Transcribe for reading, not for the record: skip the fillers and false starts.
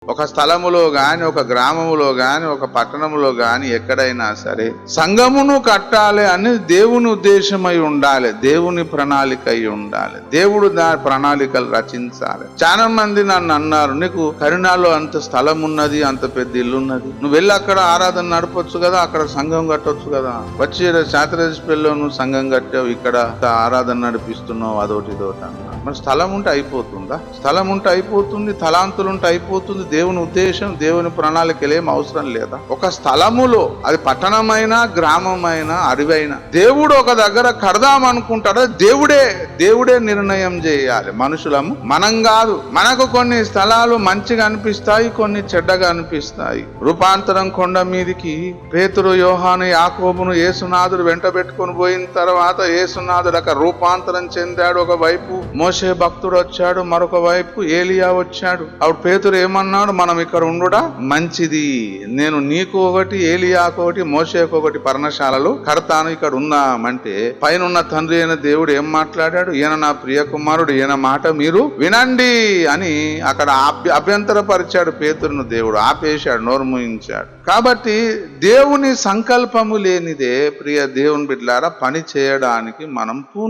ఒక స్థలములో గాని, ఒక గ్రామములో గాని, ఒక పట్టణములో గాని ఎక్కడైనా సరే సంఘమును కట్టాలి అని దేవుని ఉద్దేశమై ఉండాలి, దేవుని ప్రణాళిక అయి ఉండాలి. దేవుడు దాని ప్రణాళికలు రచించాలి. చాలా మంది నన్ను అన్నారు, నీకు కరుణాలో అంత స్థలం ఉన్నది, అంత పెద్ద ఇల్లు ఉన్నది, నువ్వు వెళ్ళి అక్కడ ఆరాధన నడపొచ్చు కదా, అక్కడ సంఘం కట్టొచ్చు కదా. వచ్చి శాతరాజపల్లిలో నువ్వు సంఘం కట్టావు, ఇక్కడ ఆరాధన నడిపిస్తున్నావు, అదొకటి ఇదొకటి అన్నా. మరి స్థలం ఉంటే అయిపోతుందా? స్థలం ఉంటే అయిపోతుంది, తలాంతులు ఉంటే అయిపోతుంది. దేవుని ఉద్దేశం, దేవుని ప్రణాళికలు ఏం అవసరం లేదా? ఒక స్థలములో, అది పట్టణమైనా గ్రామమైనా అడవైనా, దేవుడు ఒక దగ్గర కడదాం అనుకుంటాడు, దేవుడే నిర్ణయం చేయాలి. మనుషులము మనం కాదు. మనకు కొన్ని స్థలాలు మంచిగా అనిపిస్తాయి, కొన్ని చెడ్డగా అనిపిస్తాయి. రూపాంతరం కొండ మీదికి పేతురు, యోహాను, యాకోబును యేసునాథుడు వెంట పెట్టుకుని పోయిన తర్వాత యేసునాథుడు అక్కడ రూపాంతరం చెందాడు. ఒక వైపు మోషే భక్తుడు వచ్చాడు, మరొక వైపు ఏలియా వచ్చాడు. అప్పుడు పేతురు ఏమన్నాడు, మనం ఇక్కడ ఉండుడా మంచిది, నేను నీకు ఒకటి, ఏలియాకు ఒకటి, మోషేకు ఒకటి పర్ణశాలలు కడతాను, ఇక్కడ ఉందామంటే పైన తండ్రి అయిన దేవుడు ఏం మాట్లాడాడు, ఈయన నా ప్రియ కుమారుడు, ఈయన మాట మీరు వినండి అని అక్కడ అభ్యంతరపరిచాడు పేతురును. దేవుడు ఆపేశాడు, నోరు మూయించాడు. కాబట్టి దేవుని సంకల్పము లేనిదే ప్రియ దేవుని బిడ్డలారా పని చేయడానికి మనం